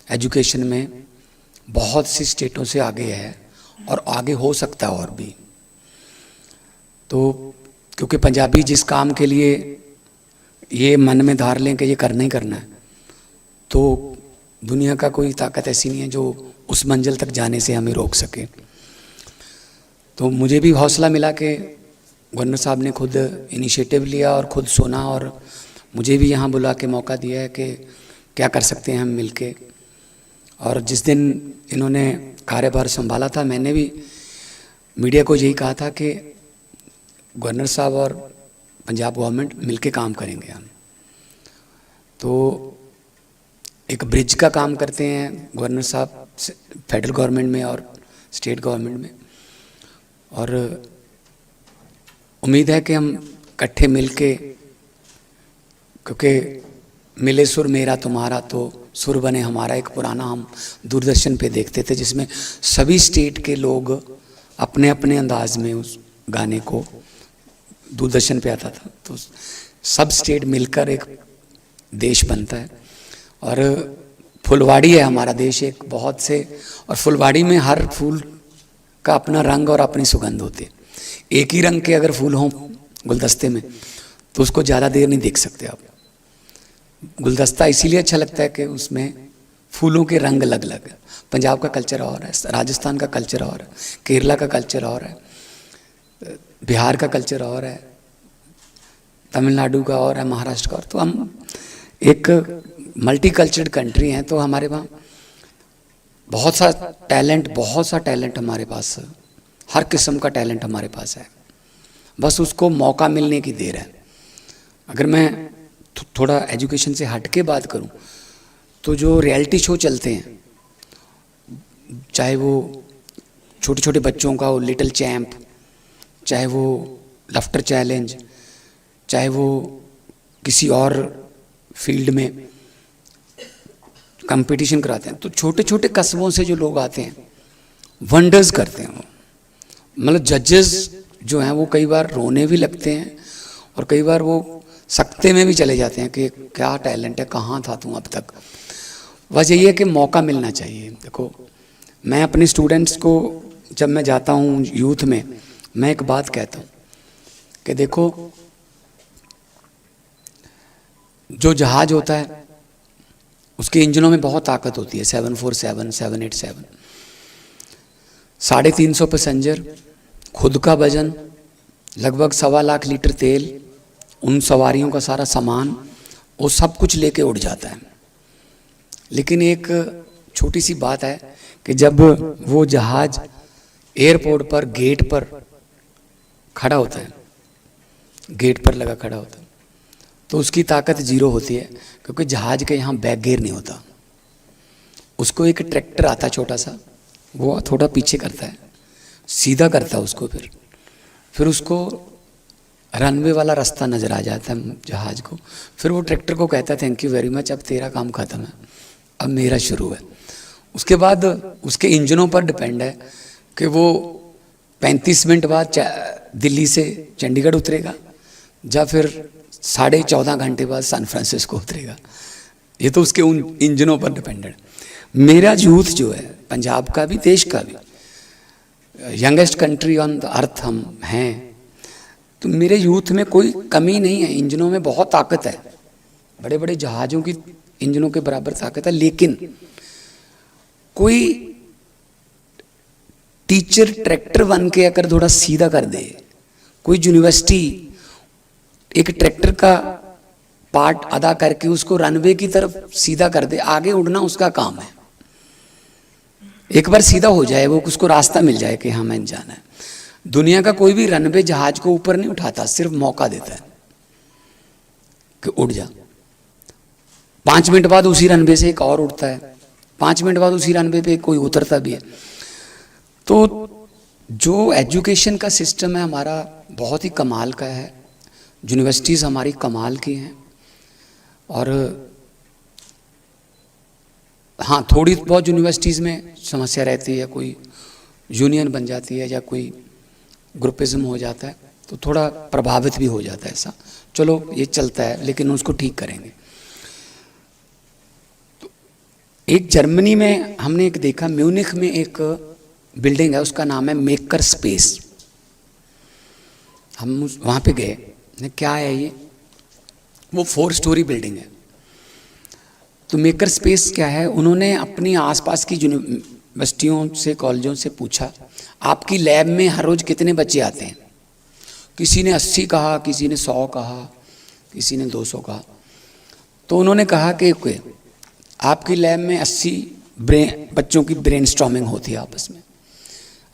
Education में बहुत सी स्टेटों से आगे है और आगे हो सकता है और भी। तो क्योंकि पंजाबी जिस काम के लिए ये मन में धार लें कि ये करना ही करना है, तो दुनिया का कोई ताकत ऐसी नहीं है जो उस मंजिल तक जाने से हमें रोक सके। तो मुझे भी हौसला मिला कि गवर्नर साहब ने खुद इनिशिएटिव लिया और खुद सुना और मुझे भी यहाँ बुला के मौका दिया है कि क्या कर सकते हैं हम मिलके। और जिस दिन इन्होंने कार्यभार संभाला था, मैंने भी मीडिया को यही कहा था कि गवर्नर साहब और पंजाब गवर्नमेंट मिलके काम करेंगे हम। तो एक ब्रिज का काम करते हैं गवर्नर साहब फेडरल गवर्नमेंट में और स्टेट गवर्नमेंट में, और उम्मीद है कि हम इकट्ठे मिलके, क्योंकि मिले सुर मेरा तुम्हारा तो सुर बने हमारा, एक पुराना हम दूरदर्शन पे देखते थे जिसमें सभी स्टेट के लोग अपने अपने अंदाज में उस गाने को दूरदर्शन पे आता था। तो सब स्टेट मिलकर एक देश बनता है। और फुलवाड़ी है हमारा देश एक बहुत से, और फुलवाड़ी में हर फूल का अपना रंग और अपनी सुगंध होती है। एक ही रंग के अगर फूल हों गुलदस्ते में तो उसको ज़्यादा देर नहीं देख सकते आप। गुलदस्ता इसीलिए अच्छा लगता है कि उसमें फूलों के रंग अलग अलग है। पंजाब का कल्चर और है, राजस्थान का कल्चर और है, केरला का कल्चर और है, बिहार का कल्चर और है, तमिलनाडु का और है, महाराष्ट्र का और। तो हम एक मल्टी कल्चर्ड कंट्री हैं, तो हमारे वहाँ बहुत सा टैलेंट हमारे पास, हर किस्म का टैलेंट हमारे पास है। बस उसको मौका मिलने की देर है। अगर मैं थोड़ा एजुकेशन से हट के बात करूं तो जो रियलिटी शो चलते हैं, चाहे वो छोटे छोटे बच्चों का हो लिटिल चैम्प, चाहे वो लाफ्टर चैलेंज, चाहे वो किसी और फील्ड में कंपटीशन कराते हैं, तो छोटे छोटे कस्बों से जो लोग आते हैं वंडर्स करते हैं वो। मतलब जजेस जो हैं वो कई बार रोने भी लगते हैं और कई बार वो सकते में भी चले जाते हैं कि क्या टैलेंट है, कहाँ था तू अब तक। बस यही है कि मौका मिलना चाहिए। देखो, मैं अपने स्टूडेंट्स को जब मैं जाता हूँ यूथ में, मैं एक बात कहता हूँ कि देखो, जो जहाज होता है उसके इंजनों में बहुत ताकत होती है, 747, 787, 350 पैसेंजर, खुद का वजन, लगभग 1.25 लाख लीटर तेल, उन सवारियों का सारा सामान, वो सब कुछ लेके उड़ जाता है। लेकिन एक छोटी सी बात है कि जब वो जहाज एयरपोर्ट पर गेट पर खड़ा होता है, गेट पर लगा खड़ा होता है, तो उसकी ताकत जीरो होती है, क्योंकि जहाज के यहाँ बैक गियर नहीं होता। उसको एक ट्रैक्टर आता है छोटा सा, वो थोड़ा पीछे करता है, सीधा करता है उसको, फिर उसको रनवे वाला रास्ता नज़र आ जाता है जहाज को। फिर वो ट्रैक्टर को कहता है थैंक यू वेरी मच, अब तेरा काम ख़त्म है, अब मेरा शुरू है। उसके बाद उसके इंजनों पर डिपेंड है कि वो 35 मिनट बाद दिल्ली से चंडीगढ़ उतरेगा या फिर 14.5 घंटे बाद सैन फ्रांसिस्को उतरेगा। ये तो उसके उन इंजनों पर डिपेंडेड। मेरा यूथ जो है, पंजाब का भी देश का भी, youngest country on the earth हम हैं, तो मेरे यूथ में कोई कमी नहीं है। इंजनों में बहुत ताकत है, बड़े बड़े जहाज़ों की इंजनों के बराबर ताकत है। लेकिन कोई टीचर ट्रैक्टर बन के अगर थोड़ा सीधा कर दे, कोई यूनिवर्सिटी एक ट्रैक्टर का पार्ट अदा करके उसको रनवे की तरफ सीधा कर दे, आगे उड़ना उसका काम है। एक बार सीधा हो जाए वो, उसको रास्ता मिल जाए कि हाँ मैंने जाना है। दुनिया का कोई भी रनवे जहाज को ऊपर नहीं उठाता, सिर्फ मौका देता है कि उड़ जा। 5 मिनट बाद उसी रनवे से एक और उड़ता है, 5 मिनट बाद उसी रनवे पे कोई उतरता भी है। तो जो एजुकेशन का सिस्टम है हमारा बहुत ही कमाल का है, यूनिवर्सिटीज़ हमारी कमाल की हैं। और हाँ, थोड़ी बहुत यूनिवर्सिटीज़ में समस्या रहती है, कोई यूनियन बन जाती है या कोई ग्रुपिज्म हो जाता है तो थोड़ा प्रभावित भी हो जाता है। ऐसा चलो ये चलता है, लेकिन उसको ठीक करेंगे। तो एक जर्मनी में हमने एक देखा, म्यूनिख में एक बिल्डिंग है, उसका नाम है मेकर स्पेस। हम वहाँ पे गए, क्या है ये, वो 4 स्टोरी बिल्डिंग है। तो मेकर स्पेस क्या है, उन्होंने अपनी आसपास की यूनिवर्सिटियों से, कॉलेजों से पूछा, आपकी लैब में हर रोज़ कितने बच्चे आते हैं। किसी ने 80 कहा, किसी ने 100 कहा, किसी ने 200 कहा। तो उन्होंने कहा कि आपकी लैब में 80 बच्चों की ब्रेनस्टॉर्मिंग होती है आपस में,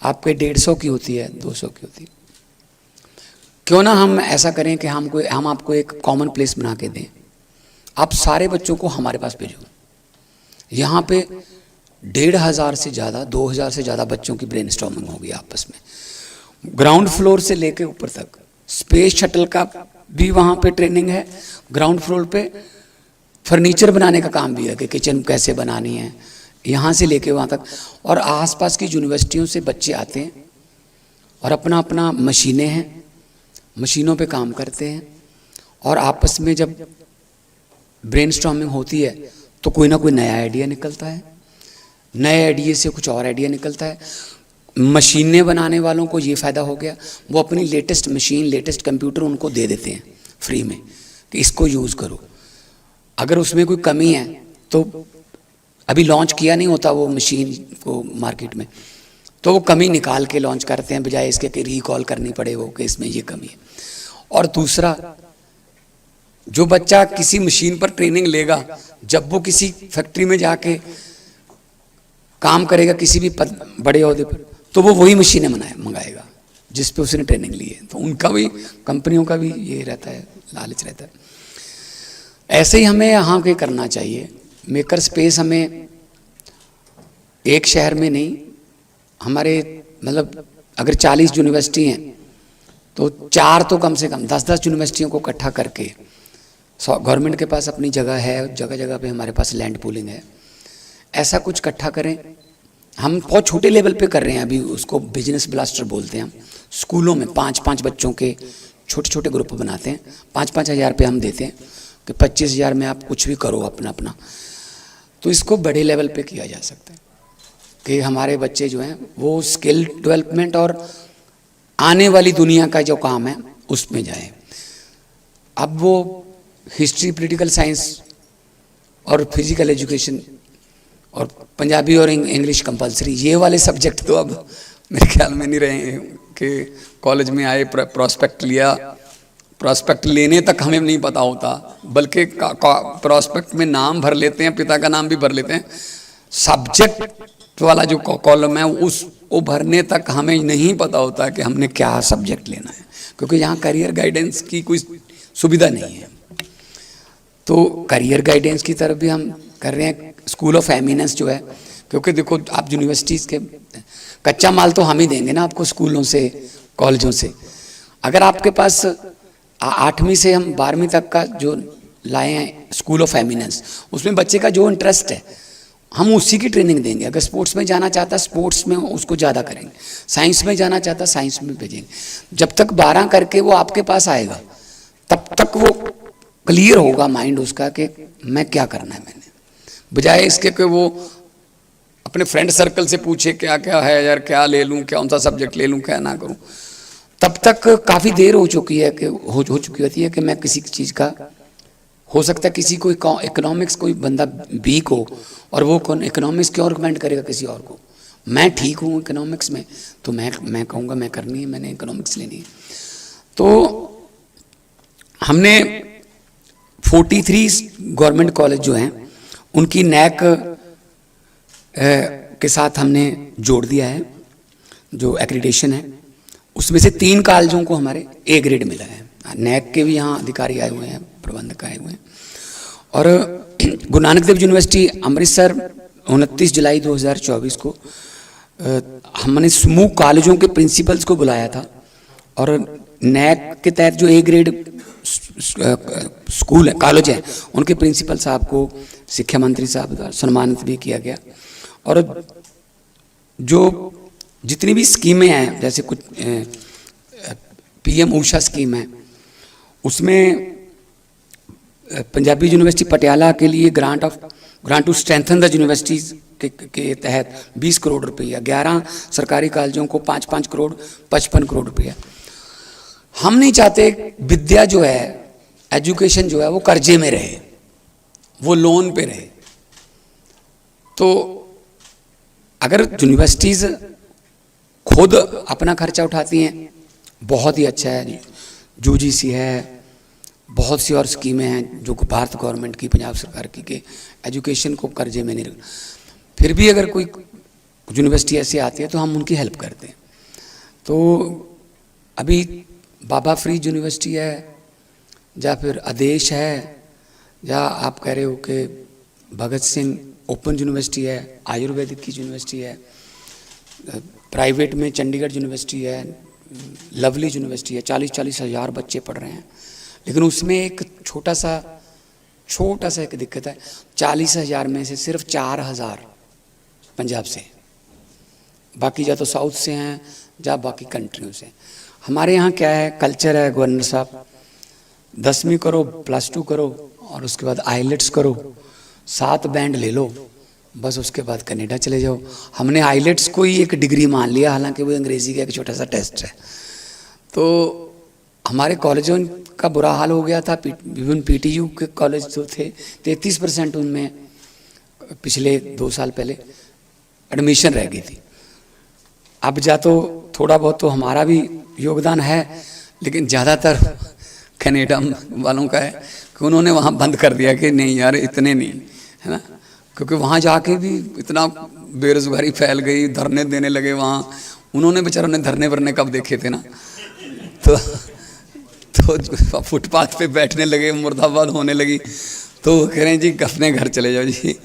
आपके 150 की होती है, 200 की होती है। क्यों ना हम ऐसा करें कि हम आपको एक कॉमन प्लेस बना के दें, आप सारे बच्चों को हमारे पास भेजो। यहाँ पे 1500 से ज़्यादा, 2000 से ज़्यादा बच्चों की ब्रेनस्टॉर्मिंग होगी आपस में, ग्राउंड फ्लोर से लेके ऊपर तक। स्पेस शटल का भी वहाँ पे ट्रेनिंग है, ग्राउंड फ्लोर पे फर्नीचर बनाने का काम भी है कि किचन कैसे बनानी है, यहाँ से लेके वहाँ तक। और आसपास की यूनिवर्सिटियों से बच्चे आते हैं और अपना अपना मशीनें हैं, मशीनों पे काम करते हैं, और आपस में जब ब्रेनस्टॉर्मिंग होती है तो कोई ना कोई नया आइडिया निकलता है, नए आइडिया से कुछ और आइडिया निकलता है। मशीनें बनाने वालों को ये फ़ायदा हो गया, वो अपनी लेटेस्ट मशीन, लेटेस्ट कंप्यूटर उनको दे देते हैं फ्री में कि इसको यूज़ करो। अगर उसमें कोई कमी है तो अभी लॉन्च किया नहीं होता वो मशीन को मार्केट में, तो वो कमी निकाल के लॉन्च करते हैं, बजाय इसके कि रिकॉल करनी पड़े वो कि इसमें ये कमी है। और दूसरा, जो बच्चा किसी मशीन पर ट्रेनिंग लेगा, जब वो किसी फैक्ट्री में जाके काम करेगा किसी भी बड़े ओहदे पर, तो वो वही मशीनें मंगाएगा जिस पे उसने ट्रेनिंग ली है। तो उनका भी, कंपनियों का भी ये रहता है, लालच रहता है। ऐसे ही हमें यहाँ के करना चाहिए। मेकर स्पेस हमें एक शहर में नहीं, हमारे मतलब अगर 40 यूनिवर्सिटी हैं तो 4 तो कम से कम 10-10 यूनिवर्सिटियों को इकट्ठा करके, गवर्नमेंट के पास अपनी जगह है, जगह जगह पे हमारे पास लैंड पूलिंग है, ऐसा कुछ इकट्ठा करें। हम बहुत छोटे लेवल पे कर रहे हैं अभी, उसको बिजनेस ब्लास्टर बोलते हैं। हम स्कूलों में 5-5 बच्चों के छोटे छोटे ग्रुप बनाते हैं, 5-5 हज़ार रुपये हम देते हैं कि 25,000 में आप कुछ भी करो अपना अपना। तो इसको बड़े लेवल पे किया जा सकता है कि हमारे बच्चे जो हैं वो स्किल डेवलपमेंट और आने वाली दुनिया का जो काम है उसमें जाएं। अब वो हिस्ट्री, पॉलिटिकल साइंस और फिजिकल एजुकेशन और पंजाबी और इंग्लिश कंपलसरी, ये वाले सब्जेक्ट तो अब मेरे ख्याल में नहीं रहे हैं कि कॉलेज में आए, प्रॉस्पेक्ट लिया, प्रॉस्पेक्ट लेने तक हमें नहीं पता होता, बल्कि प्रॉस्पेक्ट में नाम भर लेते हैं, पिता का नाम भी भर लेते हैं, सब्जेक्ट वाला जो कॉलम है वो भरने तक हमें नहीं पता होता कि हमने क्या सब्जेक्ट लेना है, क्योंकि यहाँ करियर गाइडेंस की कोई सुविधा नहीं है। तो करियर गाइडेंस की तरफ भी हम कर रहे हैं। स्कूल ऑफ एमिनेंस जो है, क्योंकि देखो आप यूनिवर्सिटीज़ के कच्चा माल तो हम ही देंगे ना आपको, स्कूलों से, कॉलेजों से। अगर आपके पास 8वीं से हम 12वीं तक का जो लाए हैं स्कूल ऑफ एमिनेंस, उसमें बच्चे का जो इंटरेस्ट है हम उसी की ट्रेनिंग देंगे। अगर स्पोर्ट्स में जाना चाहता है स्पोर्ट्स में उसको ज़्यादा करेंगे, साइंस में जाना चाहता साइंस में भेजेंगे। जब तक 12 करके वो आपके पास आएगा तब तक वो क्लियर होगा माइंड उसका कि मैं क्या करना है मैंने, बजाय इसके कि वो अपने फ्रेंड सर्कल से पूछे क्या क्या है यार, क्या ले लूँ, कौन सा सब्जेक्ट ले लूँ, क्या ना करूँ। तब तक काफ़ी देर हो चुकी है कि हो चुकी होती है कि मैं किसी चीज़ का, हो सकता है किसी को इकोनॉमिक्स कोई बंदा वीक हो और वो इकोनॉमिक्स क्यों रिकमेंड करेगा किसी और को। मैं ठीक हूँ इकोनॉमिक्स में तो मैं कहूँगा मैं करनी है, मैंने इकोनॉमिक्स लेनी है। तो हमने 43 गवर्नमेंट कॉलेज जो हैं उनकी नैक के साथ हमने जोड़ दिया है, जो एक्रीडिटेशन है उसमें से 3 कॉलेजों को हमारे A ग्रेड मिला है। नैक के भी यहाँ अधिकारी आए हुए हैं, प्रबंधक आए हुए हैं। और गुरु नानक देव यूनिवर्सिटी अमृतसर 29 जुलाई 2024 को हमने समूह कॉलेजों के प्रिंसिपल्स को बुलाया था और नैक के तहत जो A ग्रेड स्कूल है, कॉलेज है, उनके प्रिंसिपल साहब को शिक्षा मंत्री साहब द्वारा सम्मानित भी किया गया। और जो जितनी भी स्कीमें हैं, जैसे कुछ PM ऊषा स्कीम है, उसमें पंजाबी यूनिवर्सिटी पटियाला के लिए grant of grant to strengthen the universities के तहत 20 करोड़ रुपया, 11 सरकारी कॉलेजों को 5-5 करोड़ 55 करोड़ रुपया। हम नहीं चाहते विद्या जो है, एजुकेशन जो है वो कर्जे में रहे, वो लोन पे रहे। तो अगर यूनिवर्सिटीज खुद अपना खर्चा उठाती हैं, बहुत ही अच्छा है। यूजीसी है, बहुत सी और स्कीमें हैं जो भारत गवर्नमेंट की, पंजाब सरकार की, के एजुकेशन को कर्जे में नहीं रखना। फिर भी अगर कोई यूनिवर्सिटी ऐसी आती है तो हम उनकी हेल्प करते हैं। तो अभी बाबा फरीद यूनिवर्सिटी है, या फिर आदेश है, या आप कह रहे हो कि भगत सिंह ओपन यूनिवर्सिटी है, आयुर्वेदिक की यूनिवर्सिटी है, प्राइवेट में चंडीगढ़ यूनिवर्सिटी है, लवली यूनिवर्सिटी है, 40-40 हज़ार बच्चे पढ़ रहे हैं। लेकिन उसमें एक छोटा सा एक दिक्कत है, 40,000 में से सिर्फ 4,000 पंजाब से, बाकी या तो साउथ से हैं या बाकी कंट्रियों से। हमारे यहाँ क्या है, कल्चर है गवर्नर साहब, 10वीं करो, +2 करो, और उसके बाद आईलेट्स करो, 7 बैंड ले लो, बस उसके बाद कनाडा चले जाओ। हमने आईलेट्स को ही एक डिग्री मान लिया, हालांकि वो अंग्रेज़ी का एक छोटा सा टेस्ट है। तो हमारे कॉलेजों का बुरा हाल हो गया था। विभिन्न पीटीयू के कॉलेज जो थे, 33% उनमें पिछले 2 साल पहले एडमिशन रह गई थी। अब जा तो थोड़ा बहुत तो हमारा भी योगदान है, लेकिन ज़्यादातर कनाडा वालों का है कि उन्होंने वहाँ बंद कर दिया कि नहीं यार इतने नहीं, है ना, क्योंकि वहाँ जाके भी इतना बेरोजगारी फैल गई, धरने देने लगे वहाँ। उन्होंने बेचारों ने धरने वरने कब देखे थे ना, तो फुटपाथ पे बैठने लगे, मुर्दाबाद होने लगी। तो वो कह रहे हैं जी अपने घर चले जाओ जी,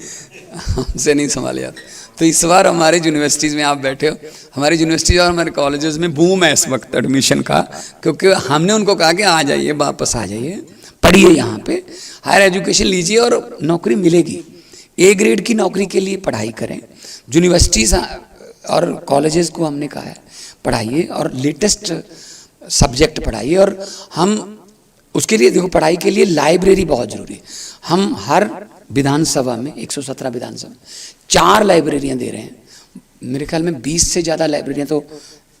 हमसे नहीं संभाले जाते। तो इस बार हमारे यूनिवर्सिटीज़ में आप बैठे हो, हमारी यूनिवर्सिटीज और हमारे कॉलेजेस में बूम है इस वक्त एडमिशन का, क्योंकि हमने उनको कहा कि आ जाइए, वापस आ जाइए, पढ़िए, यहाँ पे हायर एजुकेशन लीजिए और नौकरी मिलेगी। ए ग्रेड की नौकरी के लिए पढ़ाई करें। यूनिवर्सिटीज़ और कॉलेजेस को हमने कहा है पढ़ाइए और लेटेस्ट सब्जेक्ट पढ़ाइए। और हम उसके लिए देखो, पढ़ाई के लिए लाइब्रेरी बहुत ज़रूरी है। हम हर विधानसभा में 117 विधानसभा में 4 लाइब्रेरियाँ दे रहे हैं। मेरे ख्याल में 20 से ज़्यादा लाइब्रेरियाँ तो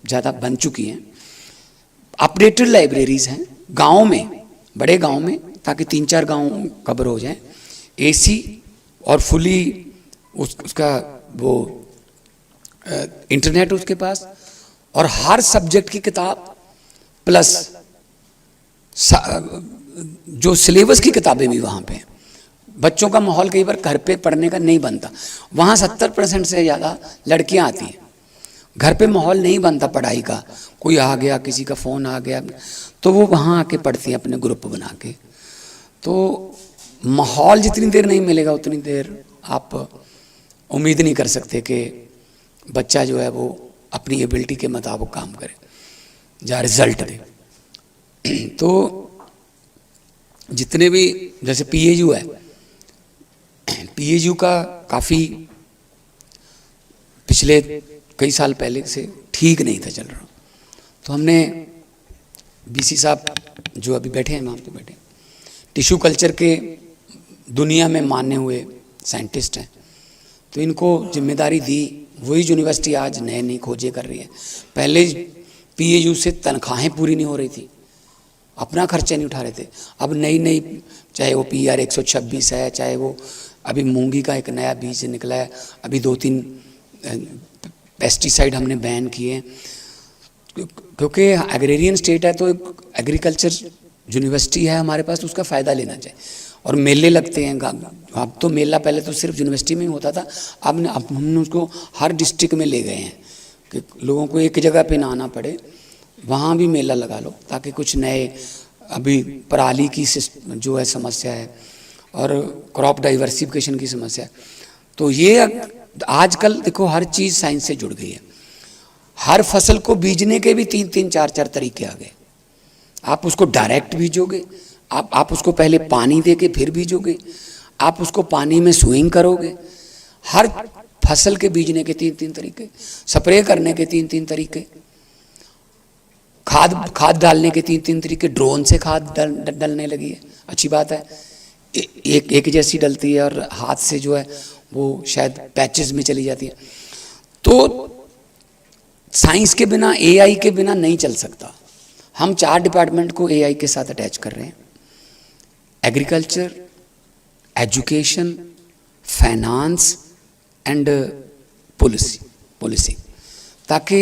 ज़्यादा बन चुकी हैं। अपडेटेड लाइब्रेरीज़ हैं गाँव में, बड़े गाँव में, ताकि 3-4 गाँव कवर हो जाएँ। एसी और फुली उसका वो इंटरनेट उसके पास, और हर सब्जेक्ट की किताब प्लस जो सिलेबस की किताबें भी वहाँ पे। बच्चों का माहौल कई बार घर पे पढ़ने का नहीं बनता, वहाँ 70% से ज़्यादा लड़कियाँ आती हैं। घर पे माहौल नहीं बनता पढ़ाई का, कोई आ गया, किसी का फ़ोन आ गया, तो वो वहाँ आके पढ़ती हैं अपने ग्रुप बना के। तो माहौल जितनी देर नहीं मिलेगा उतनी देर आप उम्मीद नहीं कर सकते कि बच्चा जो है वो अपनी एबिलिटी के मुताबिक काम करे या रिजल्ट दे। तो जितने भी, जैसे पीएयू है, पीएयू का काफ़ी पिछले कई साल पहले से ठीक नहीं था चल रहा। तो हमने बीसी साहब जो अभी बैठे हैं, वहाँ पे बैठे, टिश्यू कल्चर के दुनिया में माने हुए साइंटिस्ट हैं, तो इनको जिम्मेदारी दी। वही यूनिवर्सिटी आज नए नई खोजें कर रही है। पहले पीएयू से तनख्वाहें पूरी नहीं हो रही थी, अपना खर्चा नहीं उठा रहे थे। अब नई नई, चाहे वो PR 126 है, चाहे वो अभी मूंगी का एक नया बीज निकला है, अभी 2-3 पेस्टिसाइड हमने बैन किए, क्योंकि एग्रेरियन स्टेट है। तो एग्रीकल्चर यूनिवर्सिटी है हमारे पास, तो उसका फ़ायदा लेना चाहिए। और मेले लगते हैं, अब तो मेला पहले तो सिर्फ यूनिवर्सिटी में ही होता था, अब हमने उसको हर डिस्ट्रिक्ट में ले गए हैं कि लोगों को एक जगह पे ना आना पड़े, वहाँ भी मेला लगा लो, ताकि कुछ नए, अभी पराली की जो है समस्या है और क्रॉप डाइवर्सिफिकेशन की समस्या है। तो ये आजकल देखो हर चीज़ साइंस से जुड़ गई है। हर फसल को बीजने के भी 3-3, 4-4 तरीके आ गए। आप उसको डायरेक्ट बीजोगे, आप उसको पहले पानी दे के फिर बीजोगे, आप उसको पानी में स्विंग करोगे। हर फसल के बीजने के 3-3 तरीके, स्प्रे करने के 3-3 तरीके, खाद डालने के 3-3 तरीके, ड्रोन से खाद डलने लगी है, अच्छी बात है। एक जैसी डलती है और हाथ से जो है वो शायद पैचेस में चली जाती है। तो साइंस के बिना, एआई के बिना नहीं चल सकता। हम 4 डिपार्टमेंट को एआई के साथ अटैच कर रहे हैं, agriculture, education, finance and policy, ताकि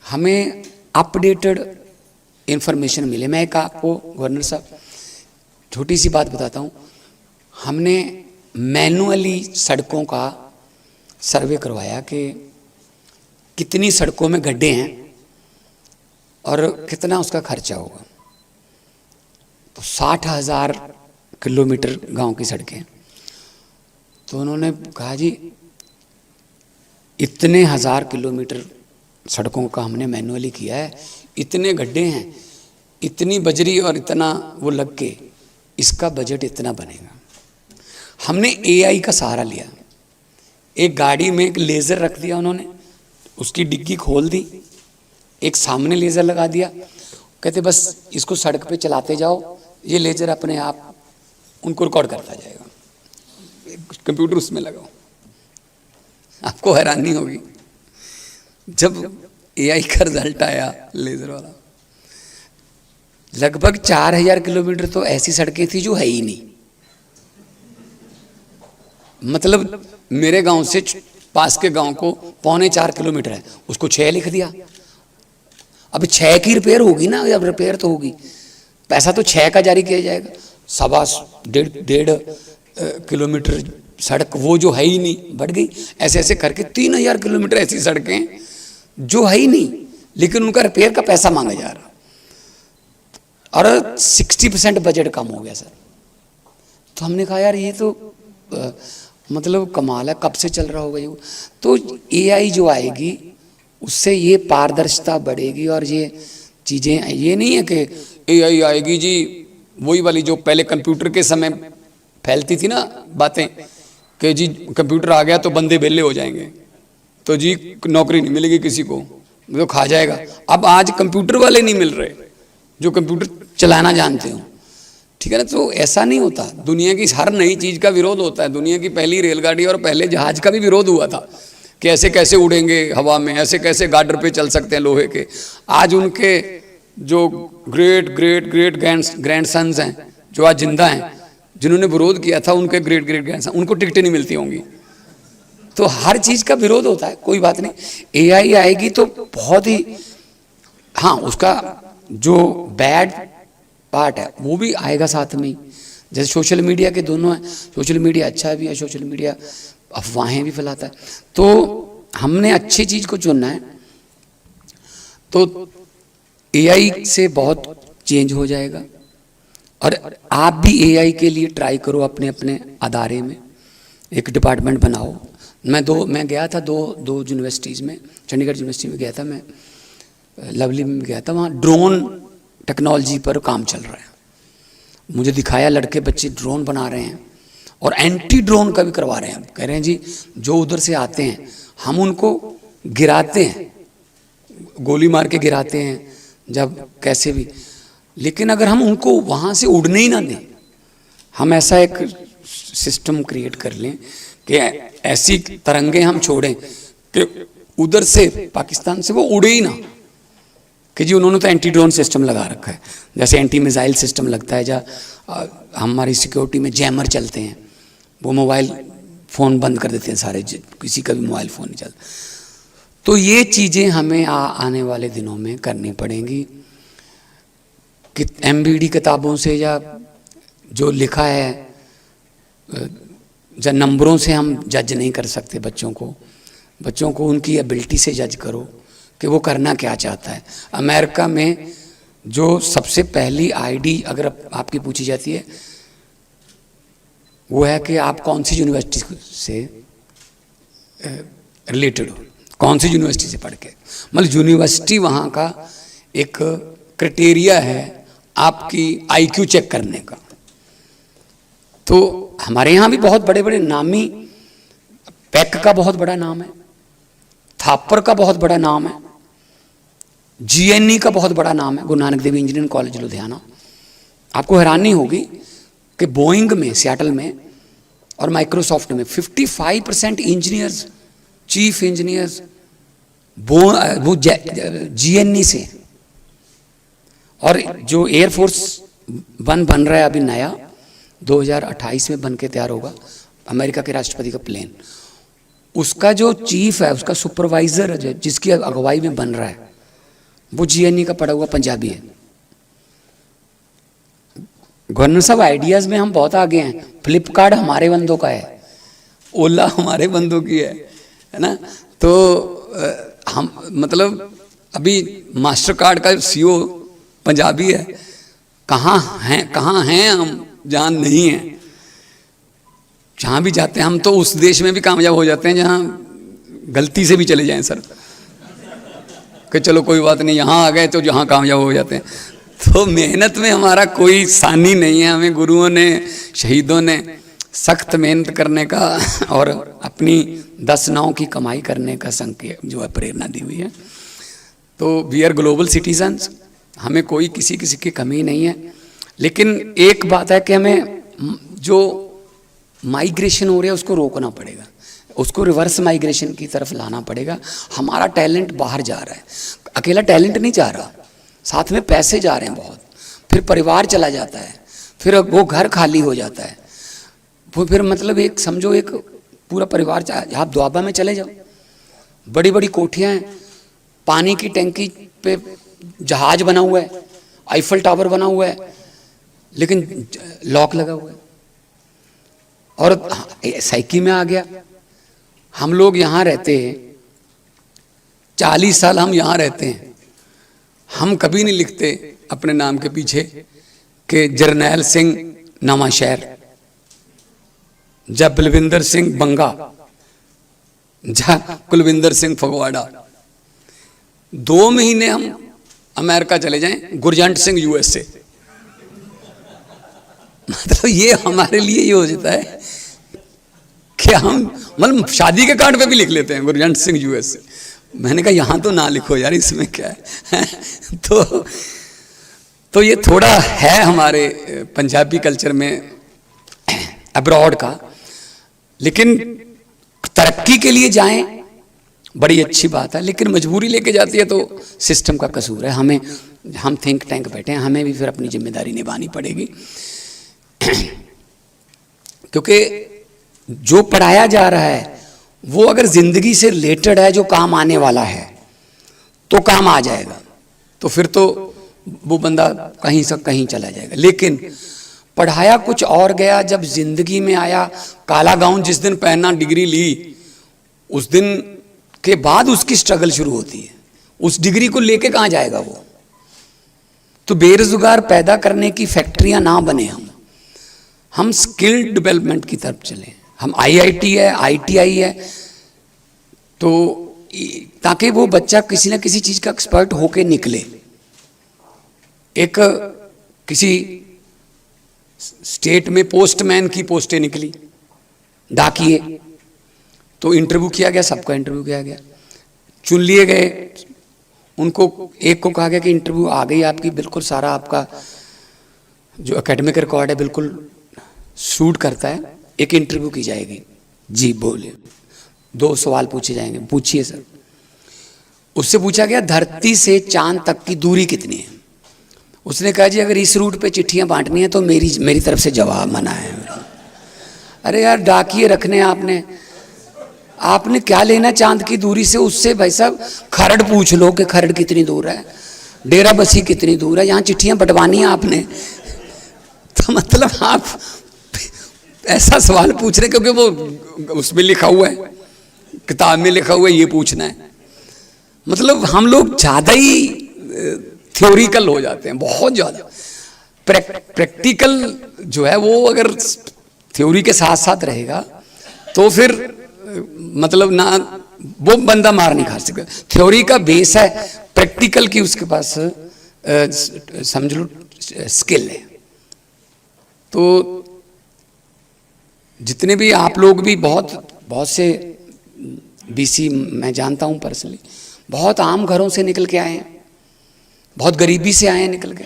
हमें अपडेटेड इंफॉर्मेशन मिले। मैं एक आपको गवर्नर साहब छोटी सी बात बताता हूँ। हमने मैनुअली सड़कों का सर्वे करवाया कि कितनी सड़कों में गड्ढे हैं और कितना उसका खर्चा होगा। तो 60,000 किलोमीटर गांव की सड़कें। तो उन्होंने कहा जी इतने 1000 किलोमीटर सड़कों का हमने मैनुअली किया है, इतने गड्ढे हैं, इतनी बजरी और इतना वो लग के इसका बजट इतना बनेगा। हमने एआई का सहारा लिया। एक गाड़ी में एक लेज़र रख दिया उन्होंने, उसकी डिग्गी खोल दी, एक सामने लेज़र लगा दिया, कहते बस इसको सड़क पे चलाते जाओ, ये लेज़र अपने आप उनको रिकॉर्ड करता जाएगा। कंप्यूटर उसमें लगाओ, आपको हैरानी होगी जब एआई का रिजल्ट आया लेज़र वाला। लगभग 4000 किलोमीटर तो ऐसी सड़कें थी जो है ही नहीं। मतलब मेरे गांव से पास के गांव को 3.25 किलोमीटर है, उसको 6 लिख दिया। अब 6 की रिपेयर होगी ना, अब रिपेयर तो होगी, पैसा तो 6 का जारी किया जाएगा। 1.5 किलोमीटर सड़क वो जो है ही नहीं बढ़ गई। ऐसे ऐसे करके 3000 किलोमीटर ऐसी सड़कें जो है ही नहीं, लेकिन उनका रिपेयर का पैसा मांगा जा रहा और 60% बजट कम हो गया सर। तो हमने कहा यार ये तो मतलब कमाल है, कब से चल रहा होगा ये। तो एआई जो आएगी उससे ये पारदर्शिता बढ़ेगी और ये चीज़ें, ये नहीं है कि एआई आएगी जी वही वाली जो पहले कंप्यूटर के समय फैलती थी ना बातें कि जी कंप्यूटर आ गया तो बंदे बेले हो जाएंगे, तो जी नौकरी नहीं मिलेगी किसी को, तो खा जाएगा। अब आज कंप्यूटर वाले नहीं मिल रहे जो कंप्यूटर चलाना जानते हो, ठीक है ना। तो ऐसा नहीं होता, दुनिया की हर नई चीज़ का विरोध होता है। दुनिया की पहली रेलगाड़ी और पहले जहाज का भी विरोध हुआ था कि ऐसे कैसे उड़ेंगे हवा में, ऐसे कैसे गार्डर पे चल सकते हैं लोहे के। आज उनके जो ग्रेट ग्रेट ग्रेट ग्रैंडसन्स हैं जो आज जिंदा हैं, जिन्होंने विरोध किया था, उनके ग्रेट ग्रेट ग्रैंडसन, उनको टिकटें नहीं मिलती होंगी। तो हर चीज़ का विरोध होता है, कोई बात नहीं। एआई आएगी तो बहुत ही, हाँ उसका जो बैड पार्ट है वो भी आएगा साथ में ही। जैसे सोशल मीडिया के दोनों हैं, सोशल मीडिया अच्छा भी है, सोशल मीडिया अफवाहें भी फैलाता है। तो हमने अच्छी चीज़ को चुनना है। तो एआई से बहुत चेंज हो जाएगा और आप भी एआई के लिए ट्राई करो अपने अपने अदारे में, एक डिपार्टमेंट बनाओ। मैं गया था दो यूनिवर्सिटीज़ में, चंडीगढ़ यूनिवर्सिटी में गया था मैं, लवली में गया था, वहाँ ड्रोन टेक्नोलॉजी पर काम चल रहा है। मुझे दिखाया, लड़के बच्चे ड्रोन बना रहे हैं और एंटी ड्रोन का भी करवा रहे हैं। कह रहे हैं जी जो उधर से आते हैं हम उनको गिराते हैं, गोली मार के गिराते हैं जब कैसे भी, लेकिन अगर हम उनको वहाँ से उड़ने ही ना दें, हम ऐसा एक सिस्टम क्रिएट कर लें कि ऐसी तरंगे हम छोड़ें कि उधर से पाकिस्तान से वो उड़े ही ना, कि जी उन्होंने तो एंटी ड्रोन सिस्टम लगा रखा है, जैसे एंटी मिसाइल सिस्टम लगता है, जहाँ हमारी सिक्योरिटी में जैमर चलते हैं, वो मोबाइल फ़ोन बंद कर देते हैं सारे, किसी का भी मोबाइल फ़ोन नहीं चलता। तो ये चीज़ें हमें आने वाले दिनों में करनी पड़ेंगी कि एमबीडी किताबों से या जो लिखा है या नंबरों से हम जज नहीं कर सकते बच्चों को उनकी एबिलिटी से जज करो कि वो करना क्या चाहता है। अमेरिका में जो सबसे पहली आईडी अगर आपकी पूछी जाती है वो है कि आप कौन सी यूनिवर्सिटी से रिलेटेड हो, कौन सी यूनिवर्सिटी से पढ़ के, मतलब यूनिवर्सिटी वहाँ का एक क्राइटेरिया है आपकी आईक्यू चेक करने का। तो हमारे यहाँ भी बहुत बड़े बड़े नामी, पैक का बहुत बड़ा नाम है, थापर का बहुत बड़ा नाम है, जीएनई का बहुत बड़ा नाम है, गुरु नानक देव इंजीनियरिंग कॉलेज लुधियाना। आपको हैरानी होगी कि बोइंग में, सियाटल में और माइक्रोसॉफ्ट में 55% इंजीनियर्स, चीफ इंजीनियर्स वो GNE से। और जो एयरफोर्स वन बन रहा है अभी नया, 2028 में बन के तैयार होगा, अमेरिका के राष्ट्रपति का प्लेन, उसका जो चीफ है, उसका सुपरवाइजर है जिसकी अगुवाई में बन रहा है, वो GNE का पढ़ा हुआ पंजाबी है। गवर्नर साहब, आइडियाज में हम बहुत आगे हैं। फ्लिपकार्ट हमारे बंदों का है, ओला हमारे बंदों की है ना। तो हम मतलब अभी मास्टर कार्ड का CEO पंजाबी है। कहाँ हैं हम, जहाँ नहीं हैं। जहाँ भी जाते हैं हम तो उस देश में भी कामयाब हो जाते हैं जहाँ गलती से भी चले जाएं सर, कि चलो कोई बात नहीं, यहाँ आ गए तो जहाँ कामयाब हो जाते हैं। तो मेहनत में हमारा कोई सानी नहीं है। हमें गुरुओं ने, शहीदों ने सख्त मेहनत करने का और अपनी 10 नाव की कमाई करने का संकेत जो है प्रेरणा दी हुई है। तो वी आर ग्लोबल सिटीजन्स, हमें कोई किसी की कमी नहीं है। लेकिन एक बात है कि हमें जो माइग्रेशन हो रहा है उसको रोकना पड़ेगा, उसको रिवर्स माइग्रेशन की तरफ लाना पड़ेगा। हमारा टैलेंट बाहर जा रहा है, अकेला टैलेंट नहीं जा रहा, साथ में पैसे जा रहे हैं बहुत, फिर परिवार चला जाता है, फिर वो घर खाली हो जाता है, वो फिर मतलब एक समझो एक पूरा परिवार, आप द्वाबा में चले जाओ, बड़ी बड़ी कोठियाँ हैं, पानी की टंकी पे जहाज बना हुआ है, आईफल टावर बना हुआ है, लेकिन लॉक लगा हुआ है। और साइकी में आ गया, हम लोग यहाँ रहते हैं, 40 साल हम यहाँ रहते हैं, हम कभी नहीं लिखते अपने नाम के पीछे कि जरनैल सिंह नवांशहर, जब बलविंदर सिंह बंगा, जा कुलविंदर सिंह फगवाड़ा। 2 महीने हम अमेरिका चले जाएं, गुरजंट सिंह USA। मतलब ये हमारे लिए ये हो जाता है कि हम मतलब शादी के कार्ड पे भी लिख लेते हैं गुरजंट सिंह USA। मैंने कहा यहाँ तो ना लिखो यार, इसमें क्या है। तो ये थोड़ा है हमारे पंजाबी कल्चर में अब्रॉड का। लेकिन तरक्की के लिए जाएं, बड़ी अच्छी बात है, लेकिन मजबूरी लेके जाती है तो सिस्टम का कसूर है। हम थिंक टैंक बैठे हैं, हमें भी फिर अपनी जिम्मेदारी निभानी पड़ेगी। क्योंकि जो पढ़ाया जा रहा है वो अगर जिंदगी से रिलेटेड है, जो काम आने वाला है, तो काम आ जाएगा, तो फिर तो वो बंदा कहीं से कहीं चला जाएगा। लेकिन पढ़ाया कुछ और गया, जब जिंदगी में आया, काला गाउन जिस दिन पहनना, डिग्री ली, उस दिन के बाद उसकी स्ट्रगल शुरू होती है। उस डिग्री को लेके कहाँ जाएगा वो। तो बेरोजगार पैदा करने की फैक्ट्रियां ना बने, हम स्किल डेवलपमेंट की तरफ चलें। हम IIT है, ITI है, तो ताकि वो बच्चा किसी ना किसी चीज का एक्सपर्ट होके निकले। एक किसी स्टेट में पोस्टमैन की पोस्टें निकली, डाकिए, तो इंटरव्यू किया गया, सबका इंटरव्यू किया गया, चुन लिए गए। उनको एक को कहा गया कि इंटरव्यू आ गई आपकी, बिल्कुल सारा आपका जो एकेडमिक रिकॉर्ड है बिल्कुल सूट करता है, एक इंटरव्यू की जाएगी। जी बोले, 2 सवाल पूछे जाएंगे। पूछिए सर। उससे पूछा गया धरती से चांद तक की दूरी कितनी है। उसने कहा जी अगर इस रूट पे चिट्ठियां बांटनी है तो मेरी तरफ से जवाब मना है। अरे यार डाकिए रखने आपने क्या लेना चांद की दूरी से। उससे भाई साहब खरड़ पूछ लो कि खरड़ कितनी दूर है, डेरा बसी कितनी दूर है, यहाँ चिट्ठियां बंटवानी है आपने। तो मतलब आप ऐसा सवाल पूछ रहे क्योंकि वो उसमें लिखा हुआ है, किताब में लिखा हुआ है, ये पूछना है। मतलब हम लोग ज्यादा ही थ्योरिकल हो जाते हैं, बहुत ज्यादा। प्रैक्टिकल जो है वो अगर थ्योरी के साथ साथ रहेगा तो फिर मतलब ना वो बंदा मार नहीं खा सकता। थ्योरी का बेस है, प्रैक्टिकल की उसके पास समझ लो स्किल है। तो जितने भी आप लोग भी बहुत से BC मैं जानता हूँ पर्सनली, बहुत आम घरों से निकल के आए हैं, बहुत गरीबी से आए हैं निकल के,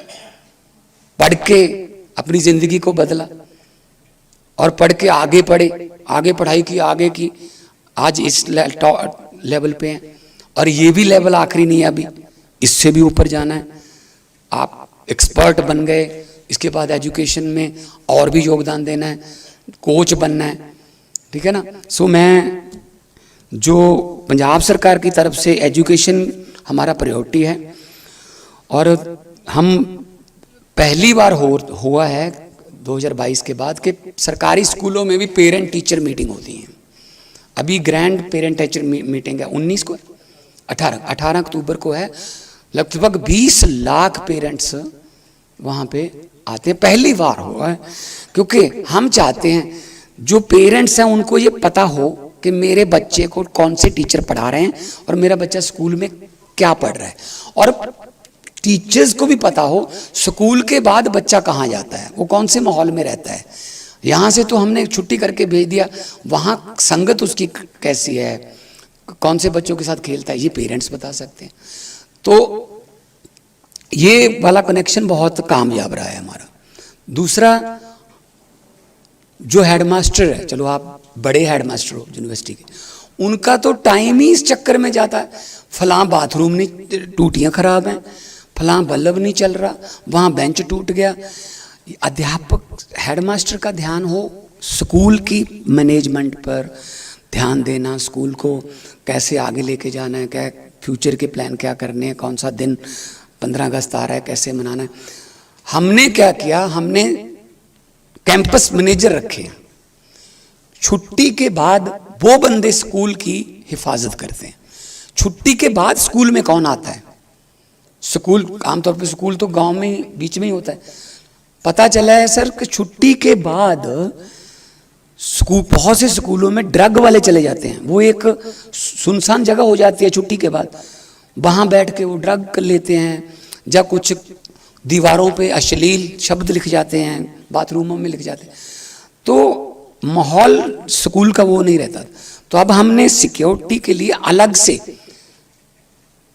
पढ़ के अपनी जिंदगी को बदला। और पढ़ के आगे पढ़े, आगे पढ़ाई की, आगे की, आज इस लेवल पे हैं। और ये भी लेवल आखिरी नहीं है, अभी इससे भी ऊपर जाना है। आप एक्सपर्ट बन गए, इसके बाद एजुकेशन में और भी योगदान देना है, कोच बनना है, ठीक है ना। सो मैं जो पंजाब सरकार की तरफ से एजुकेशन हमारा प्रायोरिटी है, और हम पहली बार हुआ है 2022 के बाद कि सरकारी स्कूलों में भी पेरेंट टीचर मीटिंग होती है। अभी ग्रैंड पेरेंट टीचर मीटिंग है 19 को, 18 अक्टूबर को है। लगभग 20 लाख पेरेंट्स वहाँ पे आते हैं, पहली बार हुआ है। क्योंकि हम चाहते हैं जो पेरेंट्स हैं उनको ये पता हो कि मेरे बच्चे को कौन से टीचर पढ़ा रहे हैं और मेरा बच्चा स्कूल में क्या पढ़ रहा है, और टीचर्स को भी पता हो स्कूल के बाद बच्चा कहाँ जाता है, वो कौन से माहौल में रहता है। यहाँ से तो हमने छुट्टी करके भेज दिया, वहाँ संगत उसकी कैसी है, कौन से बच्चों के साथ खेलता है, ये पेरेंट्स बता सकते हैं। तो ये वाला कनेक्शन बहुत कामयाब रहा है हमारा। दूसरा, जो हेडमास्टर है, चलो आप बड़े हेडमास्टर हो यूनिवर्सिटी के, उनका तो टाइम ही इस चक्कर में जाता है, फलां बाथरूम नहीं, टूटियाँ खराब हैं, फलां बल्ब नहीं चल रहा, वहाँ बेंच टूट गया। अध्यापक हेडमास्टर का ध्यान हो स्कूल की मैनेजमेंट पर ध्यान देना, स्कूल को कैसे आगे लेके जाना है, क्या फ्यूचर के प्लान क्या करने हैं, कौन सा दिन 15 अगस्त आ रहा है, कैसे मनाना है। हमने क्या किया, हमने कैंपस मैनेजर रखे। छुट्टी के बाद वो बंदे स्कूल की हिफाजत करते हैं। छुट्टी के बाद स्कूल में कौन आता है, स्कूल आमतौर पे स्कूल तो गांव में बीच में ही होता है। पता चला है सर कि छुट्टी के बाद स्कूल, बहुत से स्कूलों में ड्रग वाले चले जाते हैं। वो एक सुनसान जगह हो जाती है छुट्टी के बाद, वहाँ बैठ के वो ड्रग कर लेते हैं, या कुछ दीवारों पे अश्लील शब्द लिख जाते हैं, बाथरूमों में लिख जाते हैं। तो माहौल स्कूल का वो नहीं रहता। तो अब हमने सिक्योरिटी के लिए अलग से,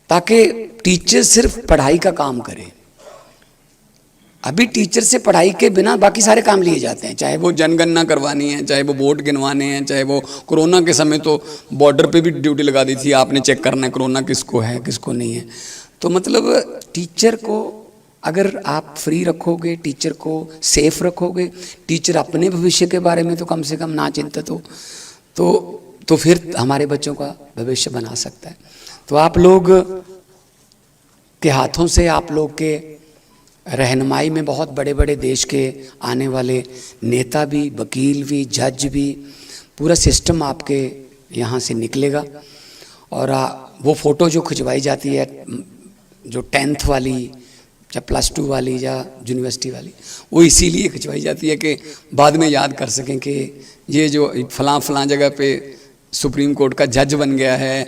ताकि टीचर सिर्फ पढ़ाई का काम करे। अभी टीचर से पढ़ाई के बिना बाकी सारे काम लिए जाते हैं, चाहे वो जनगणना करवानी है, चाहे वो वोट गिनवाने हैं, चाहे वो कोरोना के समय तो बॉर्डर पे भी ड्यूटी लगा दी थी, आपने चेक करना है कोरोना किसको है किसको नहीं है। तो मतलब टीचर को अगर आप फ्री रखोगे, टीचर को सेफ रखोगे, टीचर अपने भविष्य के बारे में तो कम से कम ना चिंतित हो, तो फिर हमारे बच्चों का भविष्य बना सकता है। तो आप लोग के हाथों से, आप लोग के रहनुमाई में बहुत बड़े बड़े देश के आने वाले नेता भी, वकील भी, जज भी, पूरा सिस्टम आपके यहाँ से निकलेगा। और वो फ़ोटो जो खिंचवाई जाती है, जो 10th वाली या +2 वाली या यूनिवर्सिटी वाली, वो इसीलिए खिंचवाई जाती है कि बाद में याद कर सकें कि ये जो फलां जगह पे सुप्रीम कोर्ट का जज बन गया है।